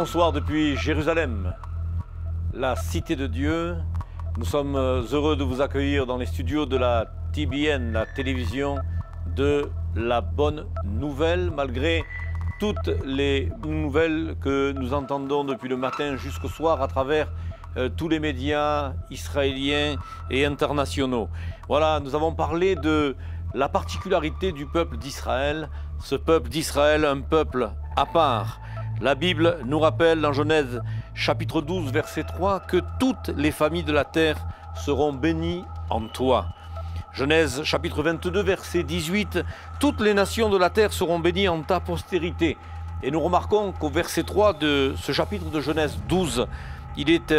bonsoir depuis Jérusalem, la cité de Dieu. Nous sommes heureux de vous accueillir dans les studios de la TBN, la télévision de la bonne nouvelle, malgré toutes les nouvelles que nous entendons depuis le matin jusqu'au soir à travers tous les médias israéliens et internationaux. Voilà, nous avons parlé de la particularité du peuple d'Israël, ce peuple d'Israël, un peuple à part. La Bible nous rappelle dans Genèse chapitre 12 verset 3 que toutes les familles de la terre seront bénies en toi. Genèse chapitre 22 verset 18, toutes les nations de la terre seront bénies en ta postérité. Et nous remarquons qu'au verset 3 de ce chapitre de Genèse 12, il est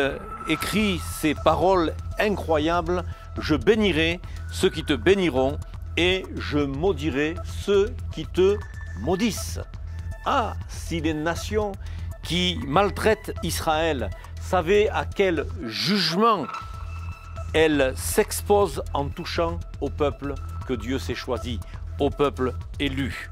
écrit ces paroles incroyables: je bénirai ceux qui te béniront et je maudirai ceux qui te maudissent. Ah, si les nations qui maltraitent Israël savaient à quel jugement elles s'exposent en touchant au peuple que Dieu s'est choisi, au peuple élu.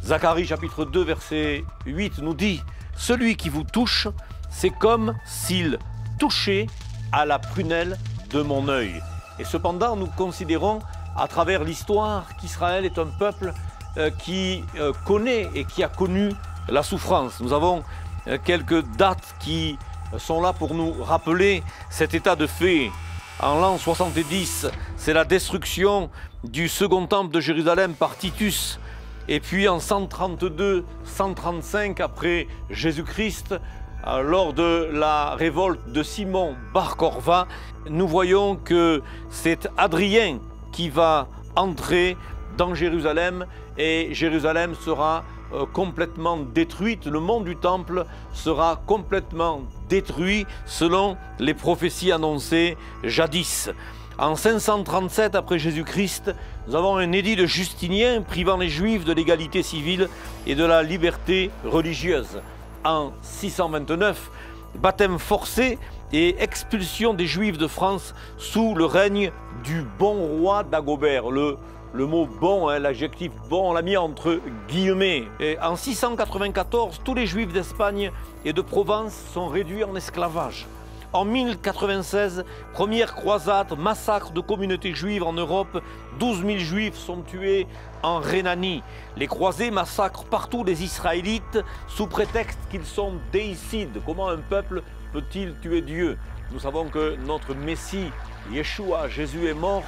Zacharie chapitre 2 verset 8 nous dit: celui qui vous touche, c'est comme s'il touchait à la prunelle de mon œil. Et cependant, nous considérons à travers l'histoire qu'Israël est un peuple qui connaît et qui a connu la souffrance. Nous avons quelques dates qui sont là pour nous rappeler cet état de fait. En l'an 70, c'est la destruction du second temple de Jérusalem par Titus. Et puis en 132-135 après Jésus-Christ, lors de la révolte de Simon Bar Korva, nous voyons que c'est Hadrien qui va entrer dans Jérusalem et Jérusalem sera complètement détruite. Le mont du temple sera complètement détruit selon les prophéties annoncées jadis. En 537 après Jésus-Christ, nous avons un édit de Justinien privant les Juifs de l'égalité civile et de la liberté religieuse. En 629, baptême forcé et expulsion des Juifs de France sous le règne du bon roi Dagobert. Le mot bon, l'adjectif bon, on l'a mis entre guillemets. Et en 694, tous les Juifs d'Espagne et de Provence sont réduits en esclavage. En 1096, première croisade, massacre de communautés juives en Europe, 12 000 Juifs sont tués en Rhénanie. Les croisés massacrent partout les Israélites sous prétexte qu'ils sont déicides. Comment un peuple peut-il tuer Dieu? Nous savons que notre Messie, Yeshua, Jésus est mort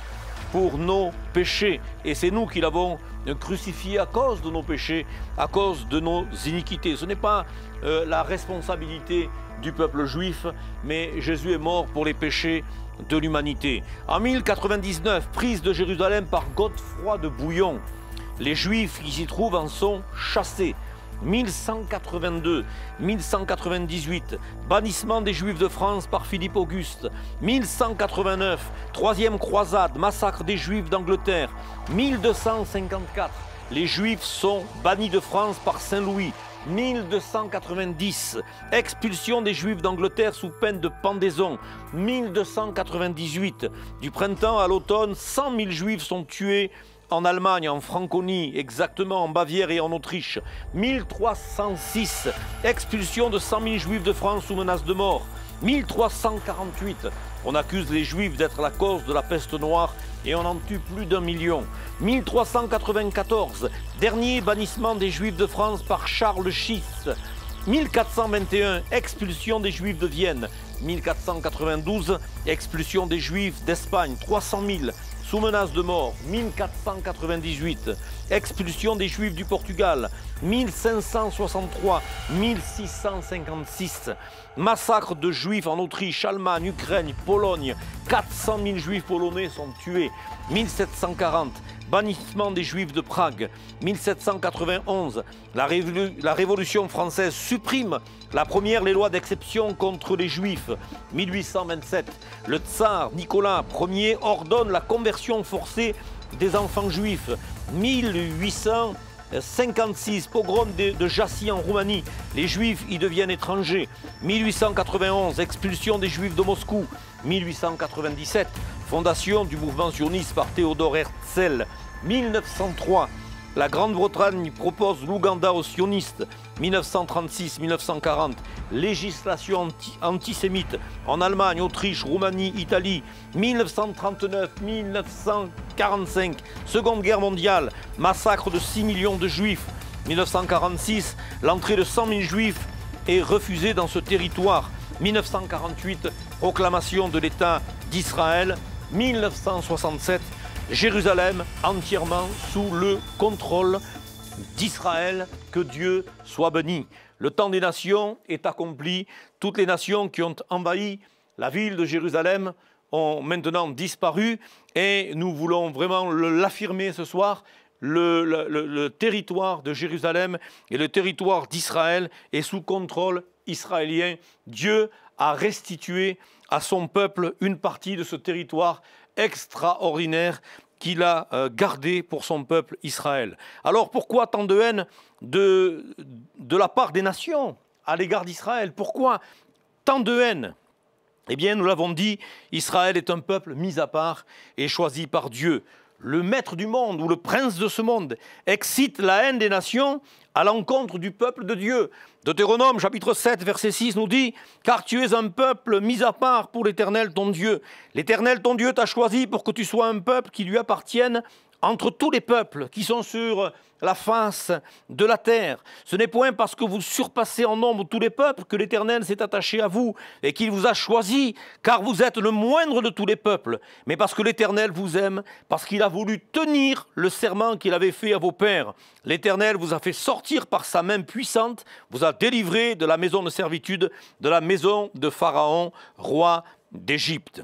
pour nos péchés. Et c'est nous qui l'avons crucifié à cause de nos péchés, à cause de nos iniquités. Ce n'est pas la responsabilité du peuple juif, mais Jésus est mort pour les péchés de l'humanité. En 1099, prise de Jérusalem par Godefroy de Bouillon. Les Juifs qui s'y trouvent en sont chassés. 1182, 1198, bannissement des Juifs de France par Philippe Auguste. 1189, troisième croisade, massacre des Juifs d'Angleterre. 1254, les Juifs sont bannis de France par Saint-Louis. 1290, expulsion des Juifs d'Angleterre sous peine de pendaison. 1298, du printemps à l'automne, 100 000 Juifs sont tués en Allemagne, en Franconie, exactement en Bavière et en Autriche. 1306, expulsion de 100 000 Juifs de France sous menace de mort. 1348, on accuse les Juifs d'être la cause de la peste noire et on en tue plus d'1 million. 1394, dernier bannissement des Juifs de France par Charles Schiss. 1421, expulsion des Juifs de Vienne. 1492, expulsion des Juifs d'Espagne, 300 000. Sous menace de mort. 1498, expulsion des Juifs du Portugal. 1563, 1656, massacre de Juifs en Autriche, Allemagne, Ukraine, Pologne. 400 000 Juifs polonais sont tués. 1740, bannissement des Juifs de Prague. 1791, la Révolution française supprime la première les lois d'exception contre les Juifs. 1827, le tsar Nicolas Ier ordonne la conversion forcée des enfants juifs. 1856, pogrom de Jassy en Roumanie, les Juifs y deviennent étrangers. 1891, expulsion des Juifs de Moscou. 1897, fondation du mouvement sioniste par Théodore Herzl. 1903, La Grande-Bretagne propose l'Ouganda aux sionistes, 1936-1940. Législation antisémite en Allemagne, Autriche, Roumanie, Italie, 1939-1945. Seconde Guerre mondiale, massacre de 6 millions de Juifs. 1946, l'entrée de 100 000 Juifs est refusée dans ce territoire. 1948, proclamation de l'État d'Israël. 1967, Jérusalem entièrement sous le contrôle d'Israël. Que Dieu soit béni. Le temps des nations est accompli. Toutes les nations qui ont envahi la ville de Jérusalem ont maintenant disparu et nous voulons vraiment l'affirmer ce soir. Le territoire de Jérusalem et le territoire d'Israël est sous contrôle israélien. Dieu a restitué à son peuple une partie de ce territoire extraordinaire qu'il a gardé pour son peuple Israël. Alors pourquoi tant de haine de la part des nations à l'égard d'Israël? Pourquoi tant de haine? Eh bien, nous l'avons dit, Israël est un peuple mis à part et choisi par Dieu. Le maître du monde ou le prince de ce monde excite la haine des nations à l'encontre du peuple de Dieu. Deutéronome chapitre 7 verset 6 nous dit « Car tu es un peuple mis à part pour l'Éternel ton Dieu. L'Éternel ton Dieu t'a choisi pour que tu sois un peuple qui lui appartienne entre tous les peuples qui sont sur la face de la terre. Ce n'est point parce que vous surpassez en nombre tous les peuples que l'Éternel s'est attaché à vous et qu'il vous a choisi, car vous êtes le moindre de tous les peuples, mais parce que l'Éternel vous aime, parce qu'il a voulu tenir le serment qu'il avait fait à vos pères. L'Éternel vous a fait sortir par sa main puissante, vous a délivré de la maison de servitude, de la maison de Pharaon, roi d'Égypte. »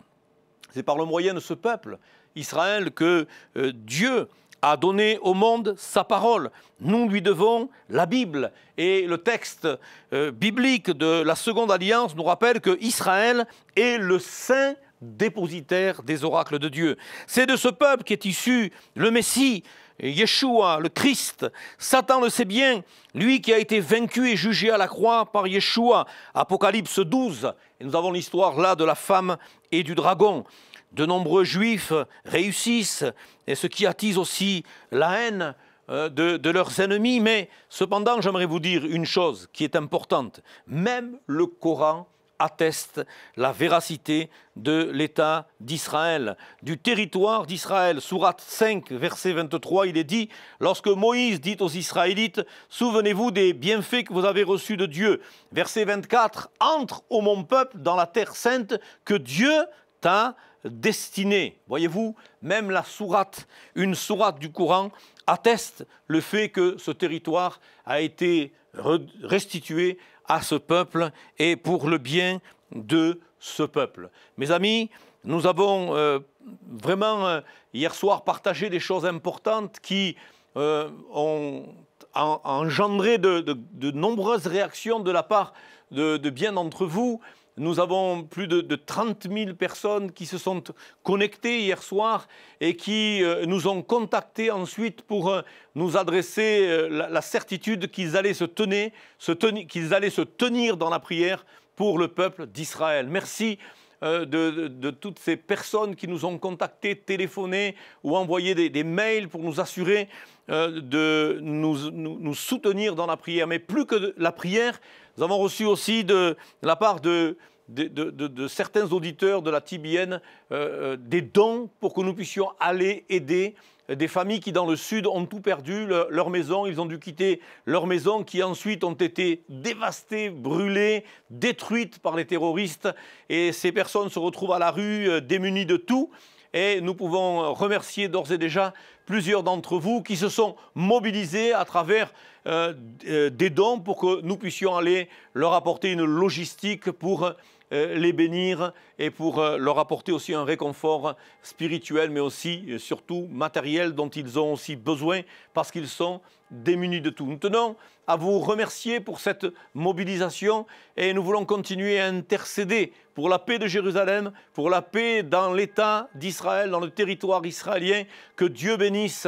C'est par le moyen de ce peuple Israël que Dieu a donné au monde sa parole. Nous lui devons la Bible. Et le texte biblique de la Seconde Alliance nous rappelle que Israël est le saint dépositaire des oracles de Dieu. C'est de ce peuple qu'est issu le Messie, Yeshua, le Christ. Satan le sait bien, lui qui a été vaincu et jugé à la croix par Yeshua. Apocalypse 12. Et nous avons l'histoire là de la femme et du dragon. De nombreux Juifs réussissent, et ce qui attise aussi la haine de leurs ennemis. Mais cependant, j'aimerais vous dire une chose qui est importante. Même le Coran atteste la véracité de l'État d'Israël, du territoire d'Israël. Sourate 5, verset 23, il est dit « Lorsque Moïse dit aux Israélites, souvenez-vous des bienfaits que vous avez reçus de Dieu. » Verset 24, « Entre, ô mon peuple, dans la terre sainte que Dieu t'a destinée. » Voyez-vous, même la sourate, une sourate du Coran, atteste le fait que ce territoire a été restitué à ce peuple et pour le bien de ce peuple. Mes amis, nous avons vraiment hier soir partagé des choses importantes qui ont engendré de nombreuses réactions de la part de bien d'entre vous. Nous avons plus de 30 000 personnes qui se sont connectées hier soir et qui nous ont contactés ensuite pour nous adresser la certitude qu'ils allaient se tenir dans la prière pour le peuple d'Israël. Merci de toutes ces personnes qui nous ont contactés, téléphoné ou envoyé des mails pour nous assurer de nous soutenir dans la prière. Mais plus que la prière, nous avons reçu aussi de la part de certains auditeurs de la TBN des dons pour que nous puissions aller aider des familles qui dans le sud ont tout perdu, leur maison, ils ont dû quitter leur maison qui ensuite ont été dévastées, brûlées, détruites par les terroristes et ces personnes se retrouvent à la rue démunies de tout. Et nous pouvons remercier d'ores et déjà plusieurs d'entre vous qui se sont mobilisés à travers des dons pour que nous puissions aller leur apporter une logistique pour les bénir et pour leur apporter aussi un réconfort spirituel mais aussi surtout matériel dont ils ont aussi besoin parce qu'ils sont démunis de tout. Nous tenons à vous remercier pour cette mobilisation et nous voulons continuer à intercéder pour la paix de Jérusalem, pour la paix dans l'État d'Israël, dans le territoire israélien. Que Dieu bénisse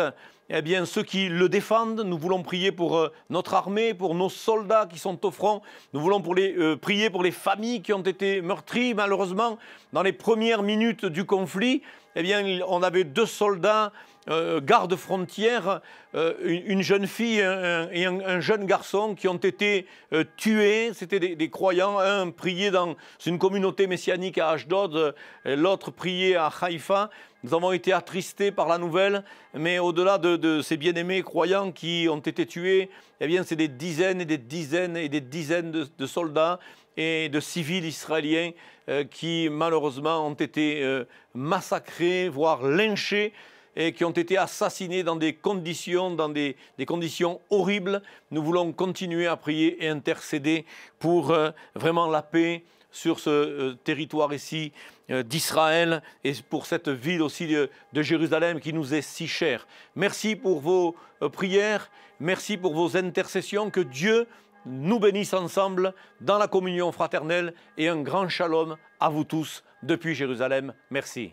ceux qui le défendent. Nous voulons prier pour notre armée, pour nos soldats qui sont au front. Nous voulons prier pour les familles qui ont été meurtries malheureusement dans les premières minutes du conflit. eh bien, on avait 2 soldats, gardes frontières, une jeune fille et un jeune garçon qui ont été tués. C'était des croyants. Un priait dans une communauté messianique à Ashdod, l'autre priait à Haïfa. Nous avons été attristés par la nouvelle, mais au-delà de ces bien-aimés croyants qui ont été tués, eh bien, c'est des dizaines et des dizaines et des dizaines de soldats et de civils israéliens qui, malheureusement, ont été massacrés, voire lynchés, et qui ont été assassinés dans des conditions horribles. Nous voulons continuer à prier et intercéder pour vraiment la paix sur ce territoire ici d'Israël et pour cette ville aussi de Jérusalem qui nous est si chère. Merci pour vos prières, merci pour vos intercessions, que Dieu nous bénisse ensemble dans la communion fraternelle et un grand shalom à vous tous depuis Jérusalem. Merci.